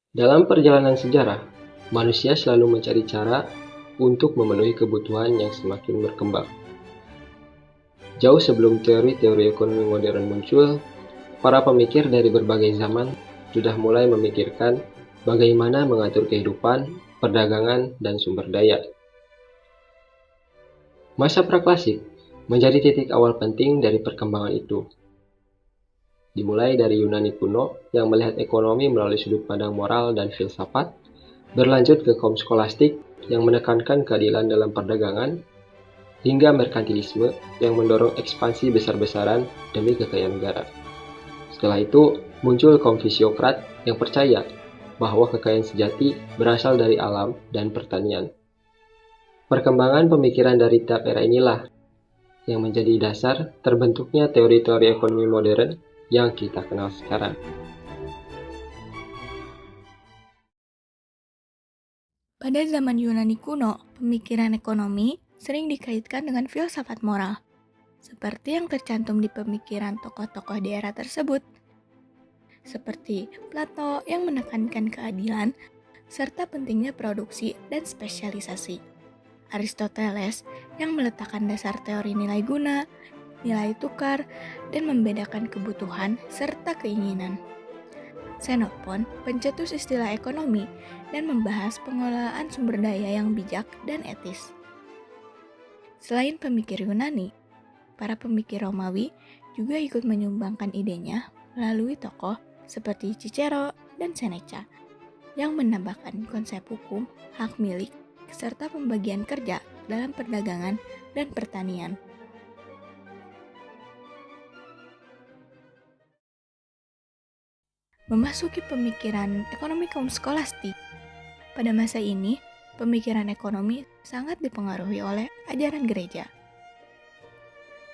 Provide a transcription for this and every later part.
Dalam perjalanan sejarah, manusia selalu mencari cara untuk memenuhi kebutuhan yang semakin berkembang. Jauh sebelum teori-teori ekonomi modern muncul, para pemikir dari berbagai zaman sudah mulai memikirkan bagaimana mengatur kehidupan, perdagangan, dan sumber daya. Masa praklasik menjadi titik awal penting dari perkembangan itu. Dimulai dari Yunani kuno yang melihat ekonomi melalui sudut pandang moral dan filsafat, berlanjut ke kaum skolastik yang menekankan keadilan dalam perdagangan, hingga merkantilisme yang mendorong ekspansi besar-besaran demi kekayaan negara. Setelah itu, muncul kaum fisiokrat yang percaya bahwa kekayaan sejati berasal dari alam dan pertanian. Perkembangan pemikiran dari tiap era inilah yang menjadi dasar terbentuknya teori-teori ekonomi modern yang kita kenal sekarang. Pada zaman Yunani kuno, pemikiran ekonomi sering dikaitkan dengan filsafat moral, seperti yang tercantum di pemikiran tokoh-tokoh di era tersebut, seperti Plato yang menekankan keadilan serta pentingnya produksi dan spesialisasi, Aristoteles yang meletakkan dasar teori nilai guna, nilai tukar, dan membedakan kebutuhan serta keinginan. Xenophon, pencetus istilah ekonomi, dan membahas pengelolaan sumber daya yang bijak dan etis. Selain pemikir Yunani, para pemikir Romawi juga ikut menyumbangkan idenya melalui tokoh seperti Cicero dan Seneca yang menambahkan konsep hukum, hak milik, serta pembagian kerja dalam perdagangan dan pertanian. Memasuki pemikiran ekonomi kaum skolastik. Pada masa ini, pemikiran ekonomi sangat dipengaruhi oleh ajaran gereja.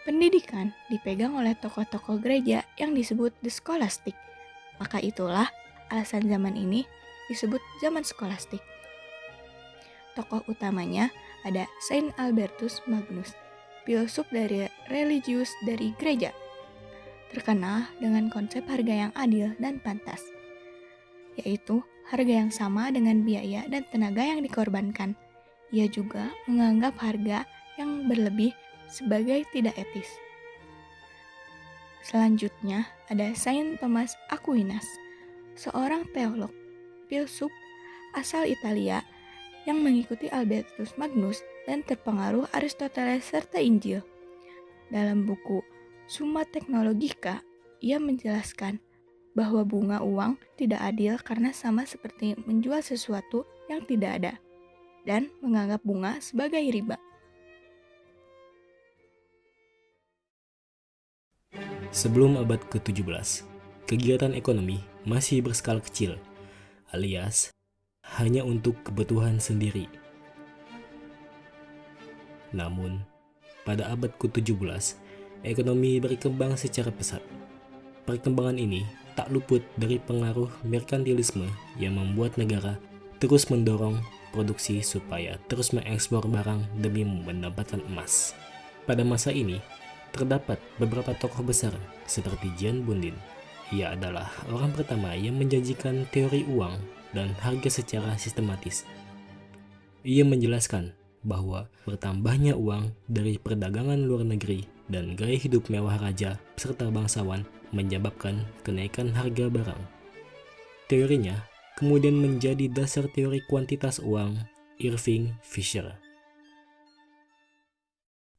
Pendidikan dipegang oleh tokoh-tokoh gereja yang disebut The Scholastic. Maka itulah alasan zaman ini disebut zaman skolastik. Tokoh utamanya ada Saint Albertus Magnus, filsuf dari religius dari gereja, terkenal dengan konsep harga yang adil dan pantas, yaitu harga yang sama dengan biaya dan tenaga yang dikorbankan. Ia juga menganggap harga yang berlebih sebagai tidak etis. Selanjutnya ada Saint Thomas Aquinas, seorang teolog, filsuf asal Italia yang mengikuti Albertus Magnus dan terpengaruh Aristoteles serta Injil. Dalam buku Summa Technologica, ia menjelaskan bahwa bunga uang tidak adil karena sama seperti menjual sesuatu yang tidak ada, dan menganggap bunga sebagai riba. Sebelum abad ke-17, kegiatan ekonomi masih berskala kecil, alias hanya untuk kebutuhan sendiri. Namun, pada abad ke-17, ekonomi berkembang secara pesat. Perkembangan ini tak luput dari pengaruh merkantilisme yang membuat negara terus mendorong produksi supaya terus mengekspor barang demi mendapatkan emas. Pada masa ini, terdapat beberapa tokoh besar seperti Jan Bundin. Ia adalah orang pertama yang menjanjikan teori uang dan harga secara sistematis. Ia menjelaskan bahwa bertambahnya uang dari perdagangan luar negeri dan gaya hidup mewah raja serta bangsawan menyebabkan kenaikan harga barang. Teorinya kemudian menjadi dasar teori kuantitas uang Irving Fisher.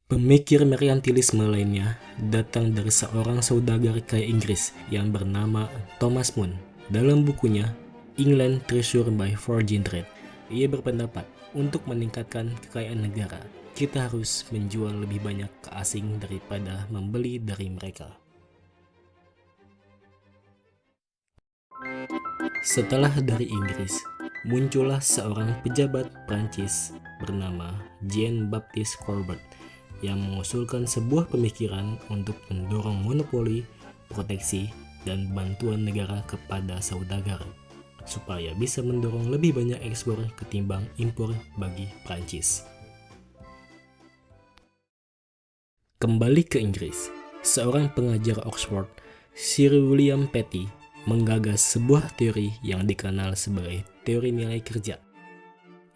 Pemikir merkantilisme lainnya datang dari seorang saudagar kaya Inggris yang bernama Thomas Moon. Dalam bukunya England Treasure by Foreign Trade, ia berpendapat untuk meningkatkan kekayaan negara, kita harus menjual lebih banyak ke asing daripada membeli dari mereka. Setelah dari Inggris, muncullah seorang pejabat Prancis bernama Jean-Baptiste Colbert yang mengusulkan sebuah pemikiran untuk mendorong monopoli, proteksi, dan bantuan negara kepada saudagar, supaya bisa mendorong lebih banyak ekspor ketimbang impor bagi Prancis. Kembali ke Inggris, seorang pengajar Oxford, Sir William Petty, menggagas sebuah teori yang dikenal sebagai teori nilai kerja,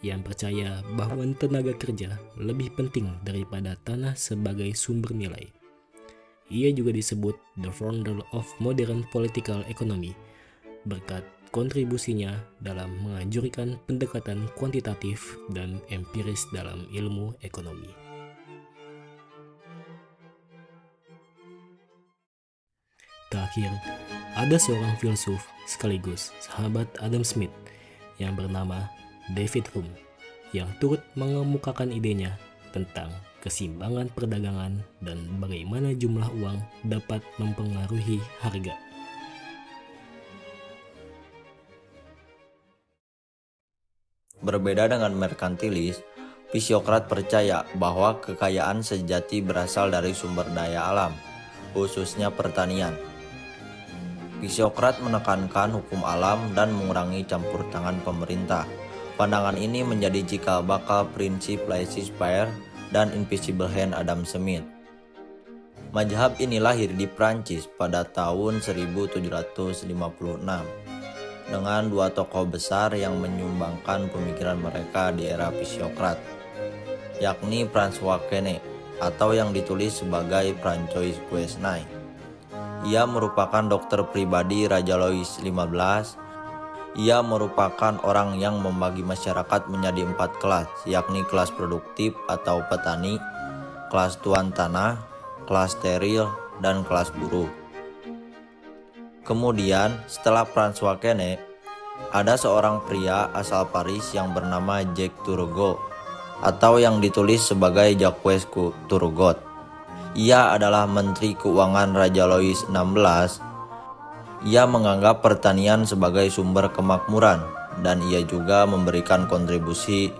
yang percaya bahwa tenaga kerja lebih penting daripada tanah sebagai sumber nilai. Ia juga disebut the founder of modern political economy berkat kontribusinya dalam menganjurkan pendekatan kuantitatif dan empiris dalam ilmu ekonomi. Terakhir, ada seorang filsuf sekaligus sahabat Adam Smith yang bernama David Hume yang turut mengemukakan idenya tentang keseimbangan perdagangan dan bagaimana jumlah uang dapat mempengaruhi harga. Berbeda dengan merkantilis, Fisiokrat percaya bahwa kekayaan sejati berasal dari sumber daya alam, khususnya pertanian. Fisiokrat menekankan hukum alam dan mengurangi campur tangan pemerintah. Pandangan ini menjadi cikal bakal prinsip laissez-faire dan invisible hand Adam Smith. Mazhab ini lahir di Prancis pada tahun 1756 dengan dua tokoh besar yang menyumbangkan pemikiran mereka di era Fisiokrat, yakni François Quesnay atau yang ditulis sebagai François Quesnay. Ia merupakan dokter pribadi Raja Louis XV. Ia merupakan orang yang membagi masyarakat menjadi 4 kelas, yakni kelas produktif atau petani, kelas tuan tanah, kelas steril, dan kelas buruh. Kemudian, setelah François Quesnay, ada seorang pria asal Paris yang bernama Jacques Turgot, atau yang ditulis sebagai Jacques Turgot. Ia adalah Menteri Keuangan Raja Louis XVI. Ia menganggap pertanian sebagai sumber kemakmuran, dan ia juga memberikan kontribusi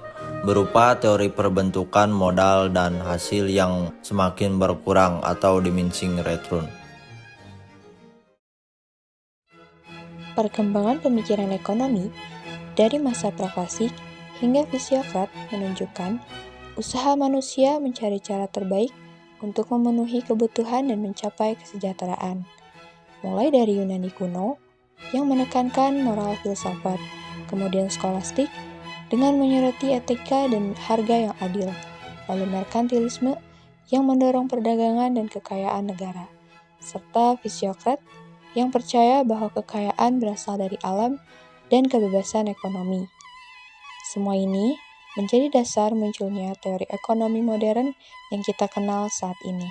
berupa teori perbentukan modal dan hasil yang semakin berkurang atau diminishing return. Perkembangan pemikiran ekonomi dari masa praklasik hingga Fisiokrat menunjukkan usaha manusia mencari cara terbaik untuk memenuhi kebutuhan dan mencapai kesejahteraan. Mulai dari Yunani kuno yang menekankan moral filsafat, kemudian skolastik dengan menyoroti etika dan harga yang adil, lalu merkantilisme yang mendorong perdagangan dan kekayaan negara, serta Fisiokrat yang percaya bahwa kekayaan berasal dari alam dan kebebasan ekonomi. Semua ini menjadi dasar munculnya teori ekonomi modern yang kita kenal saat ini.